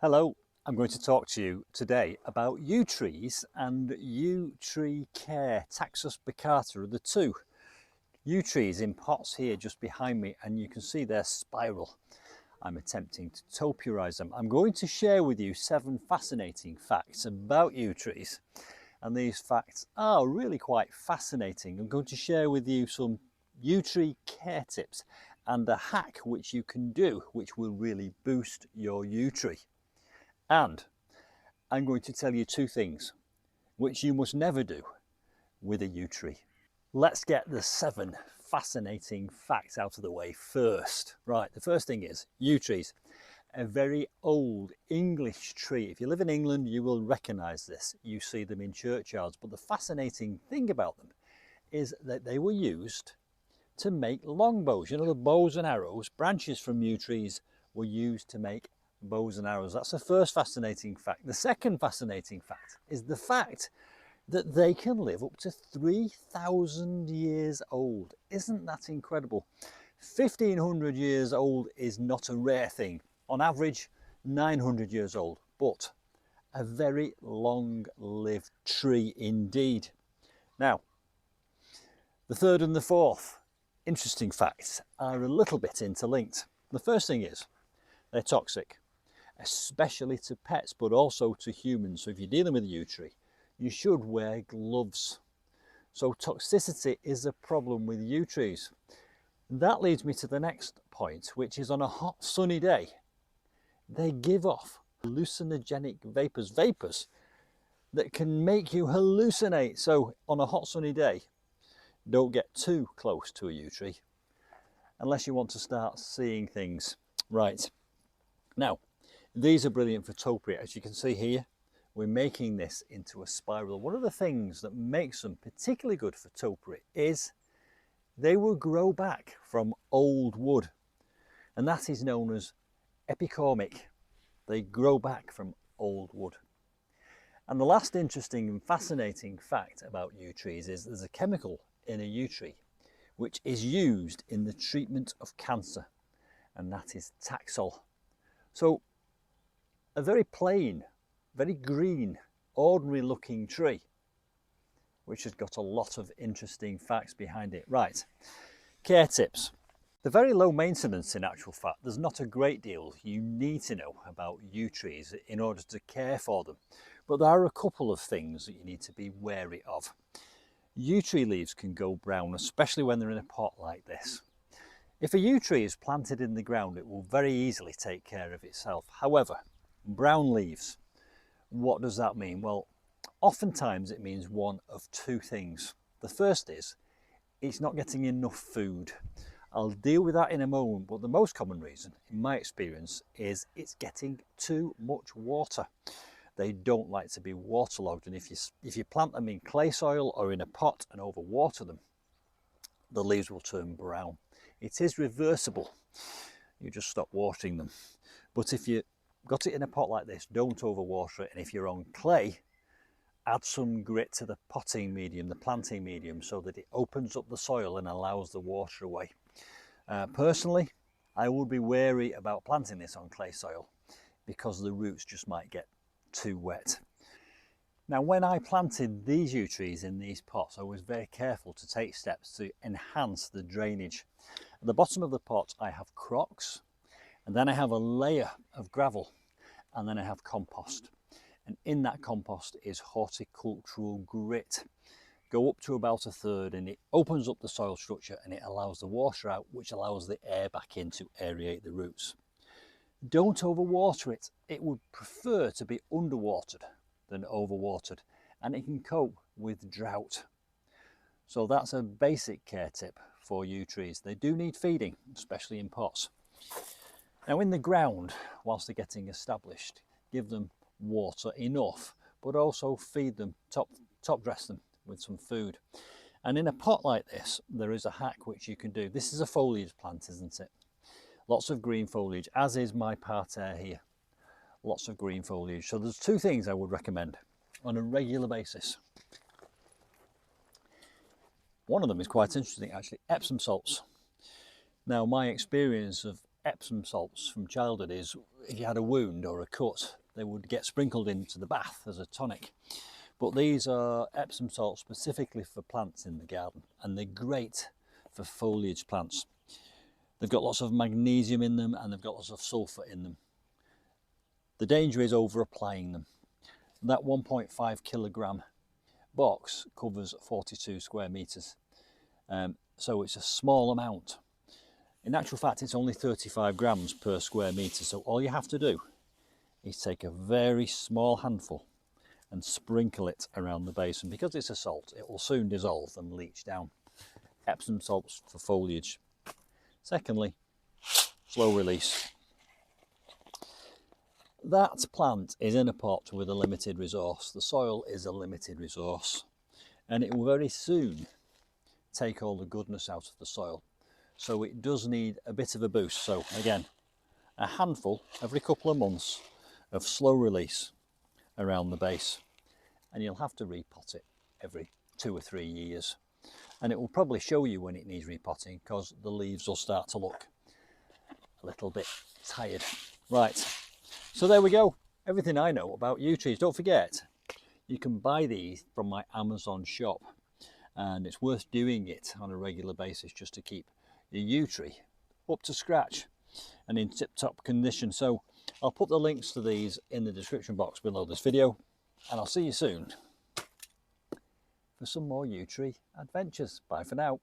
Hello, I'm going to talk to you today about yew trees and yew tree care. Taxus Baccata are the two. Yew trees in pots here just behind me, and you can see their spiral. I'm attempting to topiarise them. I'm going to share with you 7 fascinating facts about yew trees, and these facts are really quite fascinating. I'm going to share with you some yew tree care tips and a hack which you can do which will really boost your yew tree. And I'm going to tell you 2 things which you must never do with a yew tree. Let's get the 7 fascinating facts out of the way first. Right, the first thing is yew trees, a very old English tree. If you live in England, you will recognise this. You see them in churchyards. But the fascinating thing about them is that they were used to make longbows. You know, the bows and arrows, branches from yew trees were used to make bows and arrows. That's the first fascinating fact. The second fascinating fact is the fact that they can live up to 3,000 years old. Isn't that incredible? 1,500 years old is not a rare thing. On average, 900 years old, but a very long-lived tree indeed. Now, the third and the fourth interesting facts are a little bit interlinked. The first thing is they're toxic, especially to pets, but also to humans. So if you're dealing with a yew tree, you should wear gloves. So toxicity is a problem with yew trees. That leads me to the next point, which is on a hot sunny day, they give off hallucinogenic vapors that can make you hallucinate. So on a hot sunny day, don't get too close to a yew tree unless you want to start seeing things. Right, now these are brilliant for topiary. As you can see here, we're making this into a spiral. One of the things that makes them particularly good for topiary is they will grow back from old wood, and that is known as epicormic. They grow back from old wood. And the last interesting and fascinating fact about yew trees is there's a chemical in a yew tree which is used in the treatment of cancer, and that is Taxol. So a very plain, very green, ordinary looking tree, which has got a lot of interesting facts behind it. Right, care tips. They're very low maintenance in actual fact. There's not a great deal you need to know about yew trees in order to care for them. But there are a couple of things that you need to be wary of. Yew tree leaves can go brown, especially when they're in a pot like this. If a yew tree is planted in the ground, it will very easily take care of itself. However, brown leaves, what does that mean? Well, oftentimes it means one of 2 things. The first is it's not getting enough food. I'll deal with that in a moment, but the most common reason, in my experience, is it's getting too much water. They don't like to be waterlogged, and if you plant them in clay soil or in a pot and overwater them, the leaves will turn brown. It is reversible. You just stop watering them. But if you got it in a pot like this, don't overwater it, and if you're on clay, add some grit to the potting medium, the planting medium, so that it opens up the soil and allows the water away. Personally, I would be wary about planting this on clay soil because the roots just might get too wet. Now, when I planted these yew trees in these pots, I was very careful to take steps to enhance the drainage. At the bottom of the pot, I have crocks, and then I have a layer of gravel, and then I have compost. And in that compost is horticultural grit. Go up to about 1/3, and it opens up the soil structure and it allows the water out, which allows the air back in to aerate the roots. Don't overwater it. It would prefer to be underwatered than overwatered, and it can cope with drought. So that's a basic care tip for yew trees. They do need feeding, especially in pots. Now in the ground, whilst they're getting established, give them water enough, but also feed them, top dress them with some food. And in a pot like this, there is a hack which you can do. This is a foliage plant, isn't it? Lots of green foliage, as is my parterre here. Lots of green foliage. So there's 2 things I would recommend on a regular basis. One of them is quite interesting actually, Epsom salts. Now my experience of Epsom salts from childhood is if you had a wound or a cut, they would get sprinkled into the bath as a tonic. But these are Epsom salts specifically for plants in the garden, and they're great for foliage plants. They've got lots of magnesium in them and they've got lots of sulfur in them. The danger is over applying them. That 1.5 kilogram box covers 42 square meters, so it's a small amount. In actual fact, it's only 35 grams per square meter, so all you have to do is take a very small handful and sprinkle it around the base, and because it's a salt, it will soon dissolve and leach down. Epsom salts for foliage. Secondly, slow release. That plant is in a pot with a limited resource. The soil is a limited resource, and it will very soon take all the goodness out of the soil. So it does need a bit of a boost. So again, a handful every couple of months of slow release around the base, and you'll have to repot it every 2 or 3 years, and it will probably show you when it needs repotting because the leaves will start to look a little bit tired. Right, so there we go, everything I know about yew trees. Don't forget, you can buy these from my Amazon shop, and it's worth doing it on a regular basis just to keep your yew tree up to scratch and in tip-top condition. So I'll put the links to these in the description box below this video, and I'll see you soon for some more yew tree adventures. Bye for now.